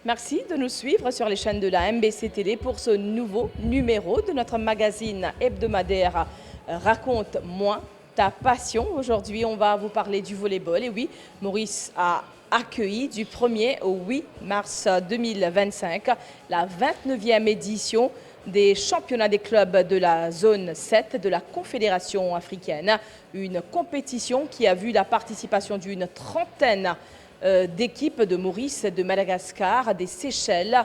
Merci de nous suivre sur les chaînes de la MBC Télé pour ce nouveau numéro de notre magazine hebdomadaire Raconte-moi ta passion. Aujourd'hui, on va vous parler du volleyball. Et oui, Maurice a accueilli du 1er au 8 mars 2025 la 29e édition des championnats des clubs de la zone 7 de la Confédération africaine. Une compétition qui a vu la participation d'une trentaine d'équipes de Maurice, de Madagascar, des Seychelles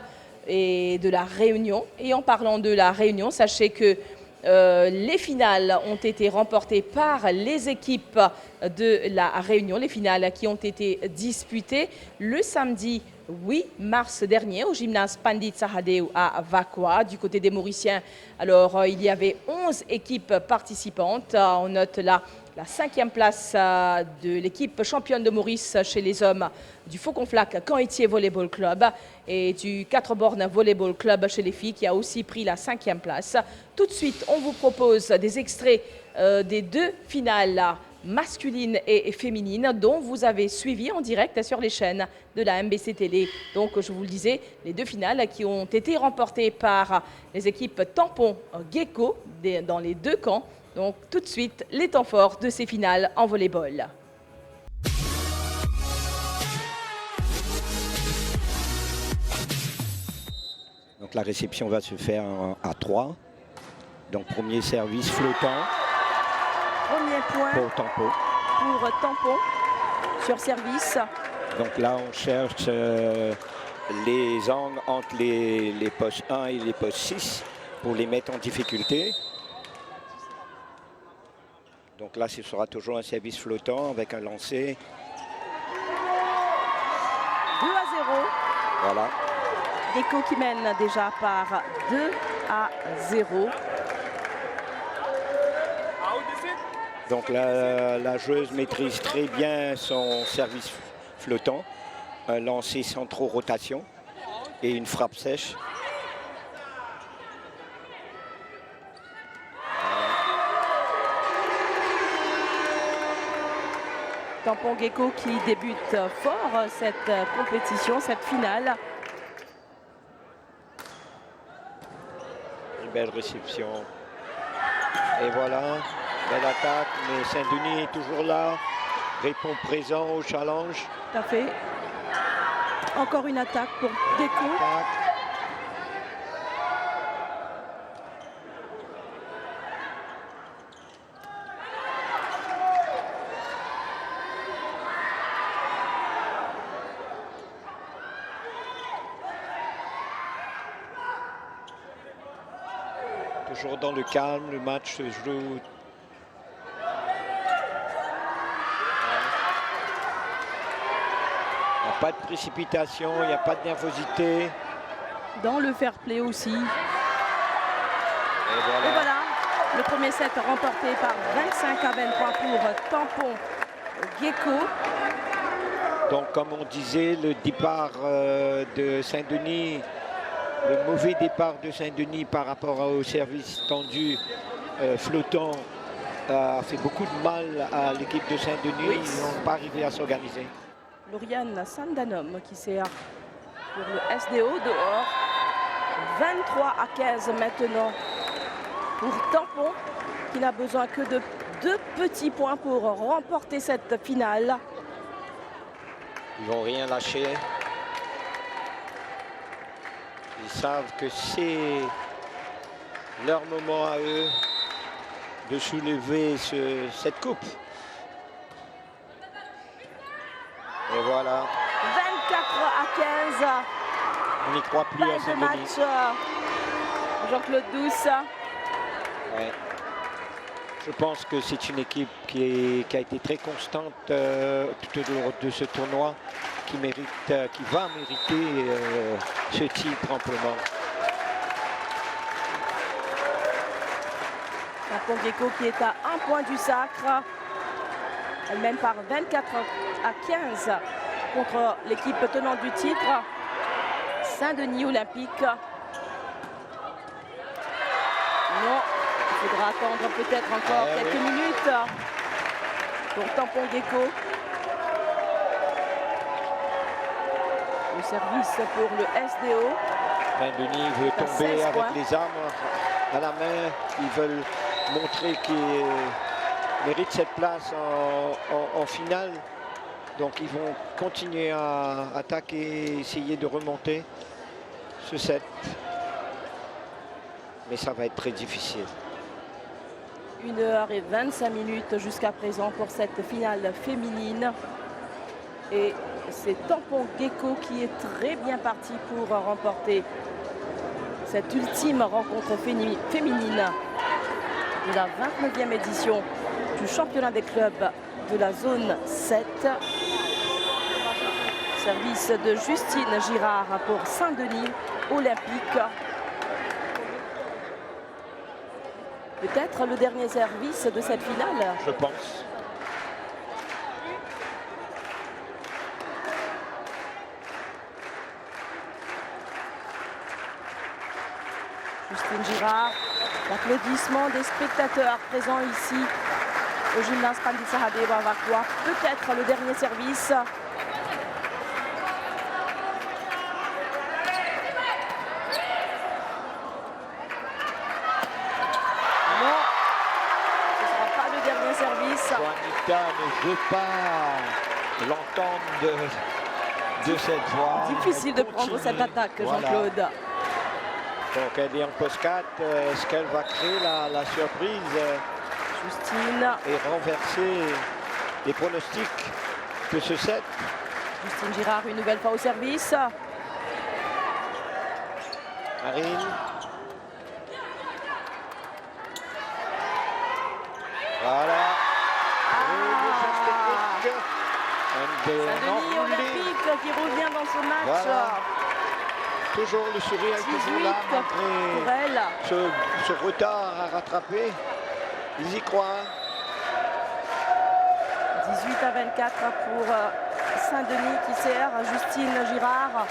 et de la Réunion. Et en parlant de la Réunion, sachez que les finales ont été remportées par les équipes de la Réunion, les finales qui ont été disputées le samedi 8 mars dernier au gymnase Pandit Sahadeo à Vakwa. Du côté des Mauriciens, alors il y avait 11 équipes participantes. On note là la 5e place de l'équipe championne de Maurice chez les hommes du Faucon-Flac Caen-Etier Volleyball Club et du 4 bornes Volleyball Club chez les filles qui a aussi pris la 5e place. Tout de suite, on vous propose des extraits des deux finales masculines et féminines dont vous avez suivi en direct sur les chaînes de la MBC Télé. Donc, je vous le disais, les deux finales qui ont été remportées par les équipes Tampon Gecko dans les deux camps. Donc tout de suite, les temps forts de ces finales en volleyball. Donc la réception va se faire à 3. Donc premier service flottant. Premier point pour Tampon. Pour Tampon sur service. Donc là on cherche les angles entre les postes 1 et les postes 6 pour les mettre en difficulté. Donc là, ce sera toujours un service flottant avec un lancer. 2-0. Voilà. Gecko qui mène déjà par 2-0. Donc la joueuse maîtrise très bien son service flottant. Un lancer sans trop rotation et une frappe sèche. Tampon Gecko qui débute fort cette compétition, cette finale. Une belle réception. Et voilà, belle attaque, mais Saint-Denis est toujours là, répond présent au challenge. Tout à fait. Encore une attaque pour Gecko. Toujours dans le calme, le match se joue. Il n'y a pas de précipitation, il n'y a pas de nervosité. Dans le fair play aussi. Et Et voilà, le premier set remporté par 25-23 pour Tampon Gecko. Donc comme on disait, le départ de Saint-Denis, le mauvais départ de Saint-Denis par rapport au service tendu flottant a fait beaucoup de mal à l'équipe de Saint-Denis. Oui. Ils n'ont pas arrivé à s'organiser. Lauriane Sandanom qui sert pour le SDO dehors. 23-15 maintenant pour Tampon qui n'a besoin que de 2 petits points pour remporter cette finale. Ils vont rien lâcher. Ils savent que c'est leur moment à eux de soulever cette coupe. Et voilà. 24-15. On n'y croit plus à Balle de Saint-Denis. match. Jean-Claude Douce. Ouais. Je pense que c'est une équipe qui a été très constante tout au long de ce tournoi, qui va mériter ce titre amplement. Tampon Gecko qui est à 1 point du sacre. Elle mène par 24-15 contre l'équipe tenante du titre, Saint-Denis Olympique. Non, il faudra attendre peut-être encore quelques minutes pour Tampon Gecko. Le Service pour le SDO. Saint-Denis veut À 16 tomber avec points. les armes à la main. Ils veulent montrer qu'ils méritent cette place en finale. Donc ils vont continuer à attaquer, essayer de remonter ce set. Mais ça va être très difficile. 1h25 jusqu'à présent pour cette finale féminine. Et c'est Tampon Gecko qui est très bien parti pour remporter cette ultime rencontre féminine de la 29e édition du championnat des clubs de la zone 7. Service de Justine Girard pour Saint-Denis Olympique. Peut-être le dernier service de cette finale. Je pense. Justine Girard, l'applaudissement des spectateurs présents ici au gymnase Pandita Hadeba Vakwa. Peut-être le dernier service. Non, ce ne sera pas le dernier service. Juanita ne veut pas l'entendre de cette voix. Difficile de prendre Continue. cette attaque, Voilà. Jean-Claude. Donc elle est en post 4. Est-ce qu'elle va créer la surprise Justine. et renverser les pronostics de ce set? Justine Girard une nouvelle fois au service. Marine. Voilà. Et le geste technique. Saint-Denis Olympique qui revient dans ce match. Voilà. Toujours le sourire est 18 toujours là pour malgré elle. ce retard à rattraper. Ils y croient. 18-24 pour Saint-Denis qui sert Justine Girard.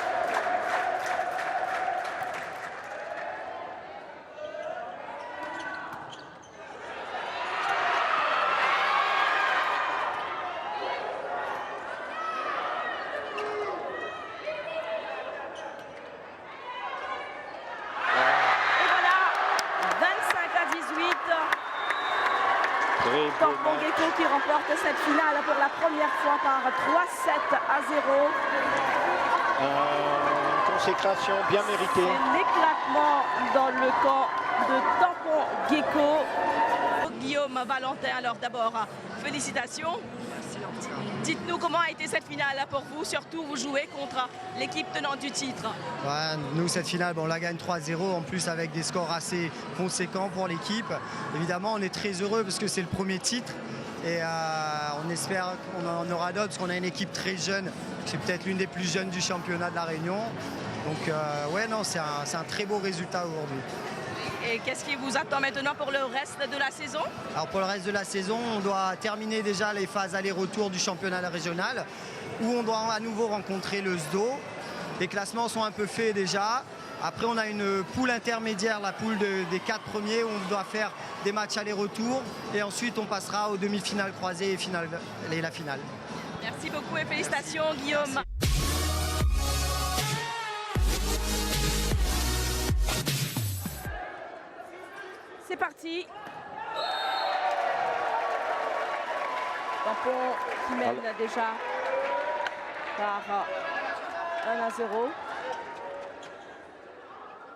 Et voilà, 25-18. Très beau Tampon match. Gecko qui remporte cette finale pour la première fois par 3-7-0. Une consécration bien méritée. C'est l'éclatement dans le camp de Tampon Gecko. Guillaume Valentin, alors d'abord, félicitations. Dites-nous comment a été cette finale pour vous, surtout vous jouez contre l'équipe tenante du titre. Ouais, nous, cette finale, on la gagne 3-0, en plus avec des scores assez conséquents pour l'équipe. Évidemment, on est très heureux parce que c'est le premier titre et on espère qu'on en aura d'autres parce qu'on a une équipe très jeune. C'est peut-être l'une des plus jeunes du championnat de la Réunion. Donc, ouais, non, c'est un très beau résultat aujourd'hui. Et qu'est-ce qui vous attend maintenant pour le reste de la saison? Alors pour le reste de la saison, on doit terminer déjà les phases aller-retour du championnat régional où on doit à nouveau rencontrer le SDO. Les classements sont un peu faits déjà. Après, on a une poule intermédiaire, la poule des 4 premiers où on doit faire des matchs aller-retour. Et ensuite, on passera aux demi-finales croisées et la finale. Merci beaucoup et félicitations Guillaume. C'est parti. Tampon qui mène déjà par 1-0.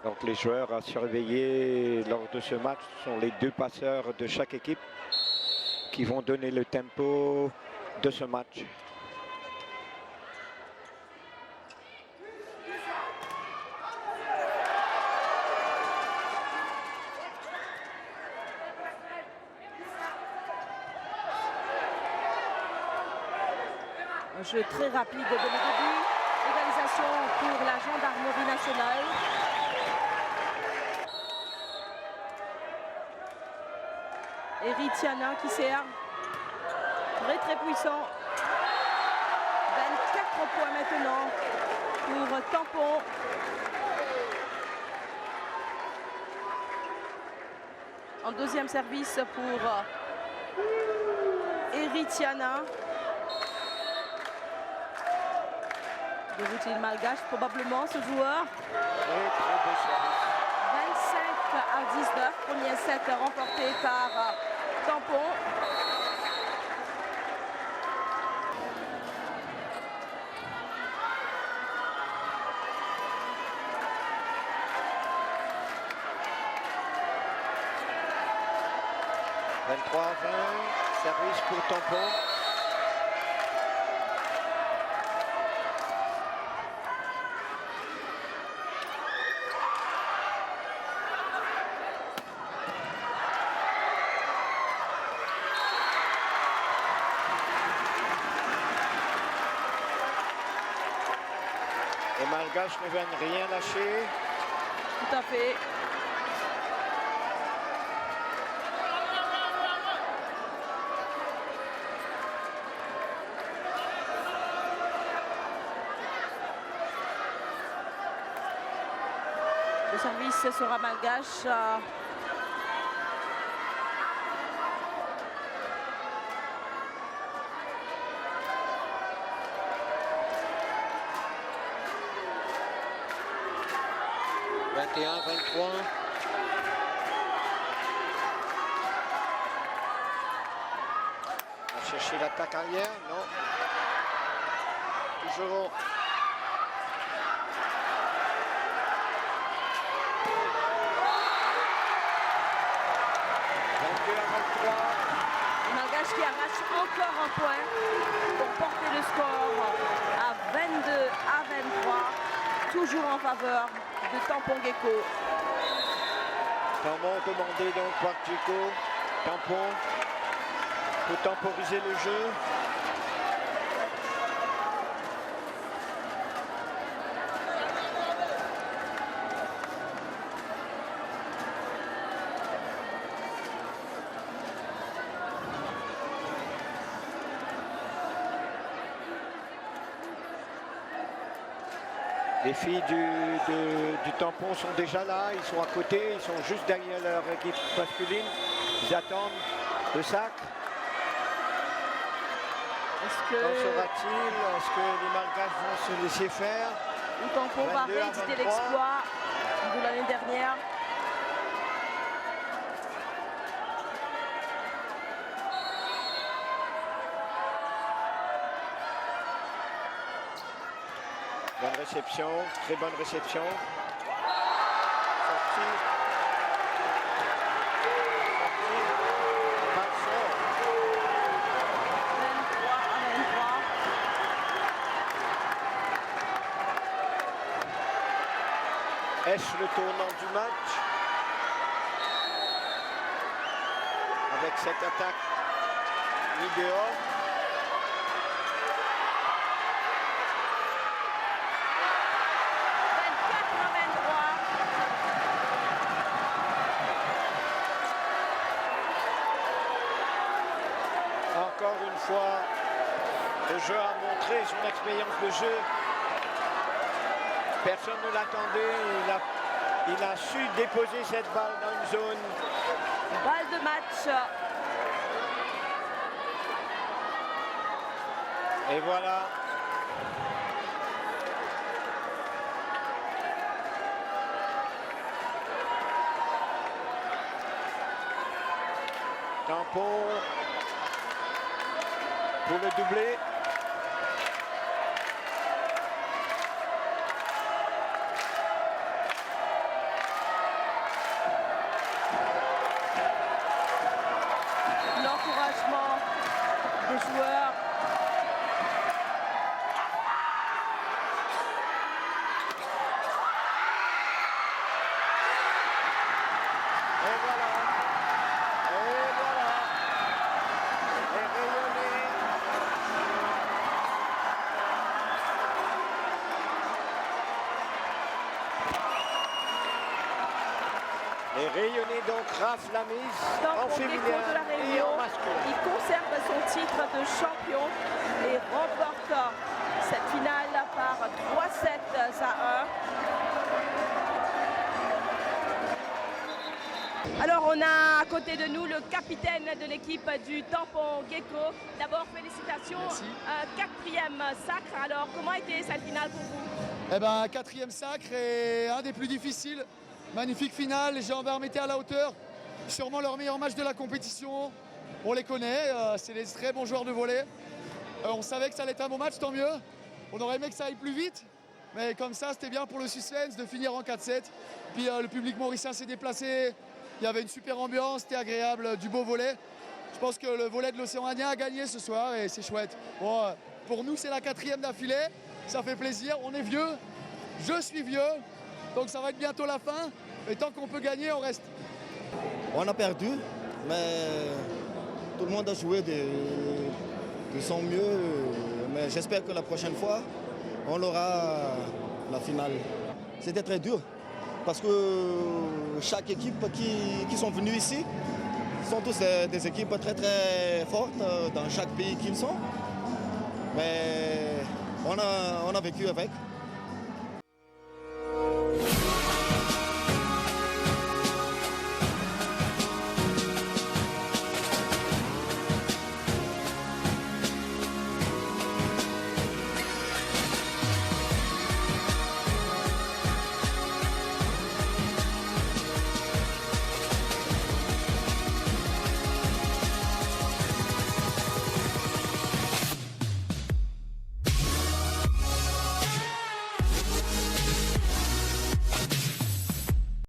Donc les joueurs à surveiller lors de ce match sont les deux passeurs de chaque équipe qui vont donner le tempo de ce match. Un jeu très rapide dès le début. Égalisation pour la gendarmerie nationale. Eritiana qui sert. Très puissant. 24 points maintenant pour Tampon. En deuxième service pour Eritiana. de routine malgache, probablement ce joueur. Très très beau service. 25-19, premier set remporté par Tampon. « 23-20, service pour Tampon. Les Malgaches ne viennent rien lâcher. Tout à fait. Le service sera malgache. « 21-23. On va chercher l'attaque arrière, non. Toujours. Les Malgaches qui arrachent encore un point pour porter le score à 22-23. Toujours en faveur de Tampon Gecko. Tampon demandé donc par Gecko. Tampon pour temporiser le jeu. Les filles du Tampon sont déjà là, ils sont à côté, ils sont juste derrière leur équipe masculine. Ils attendent le sac. Qu'en sera-t-il? Est-ce que les Malgaches vont se laisser faire? Le Tampon va rééditer l'exploit de l'année dernière. Bonne réception, très bonne réception. Sortie. Pas de sort. 23-23. Est-ce le tournant du match? Avec cette attaque mis dehors. Encore une fois, le jeu a montré son expérience de jeu. Personne ne l'attendait. Il a su déposer cette balle dans une zone. Balle de match. Et voilà. Tampon pour le doublé. L'encouragement des joueurs. Et voilà. Et rayonné. Et rayonné donc Raph Lamise en féminin de la et Réunion, en masculin. il conserve son titre de champion et remporte cette finale par 3-7-1. Alors on a à côté de nous le capitaine de l'équipe du Tampon Gecko. D'abord félicitations, quatrième sacre. Alors comment a été cette finale pour vous? Eh ben, quatrième sacre et un des plus difficiles. Magnifique finale, les gendarmes étaient à la hauteur. Sûrement leur meilleur match de la compétition. On les connaît, c'est des très bons joueurs de volley. On savait que ça allait être un bon match, tant mieux. On aurait aimé que ça aille plus vite. Mais comme ça, c'était bien pour le suspense de finir en 4-7. Puis le public mauricien s'est déplacé. Il y avait une super ambiance, c'était agréable, du beau volley. Je pense que le volley de l'Océan Indien a gagné ce soir et c'est chouette. Bon, pour nous, c'est la quatrième d'affilée. Ça fait plaisir. On est vieux. Je suis vieux. Donc ça va être bientôt la fin. Et tant qu'on peut gagner, on reste. On a perdu, mais tout le monde a joué de son mieux. Mais j'espère que la prochaine fois, on aura la finale. C'était très dur parce que chaque équipe qui sont venues ici sont tous des équipes très très fortes dans chaque pays qu'ils sont. Mais on a vécu avec.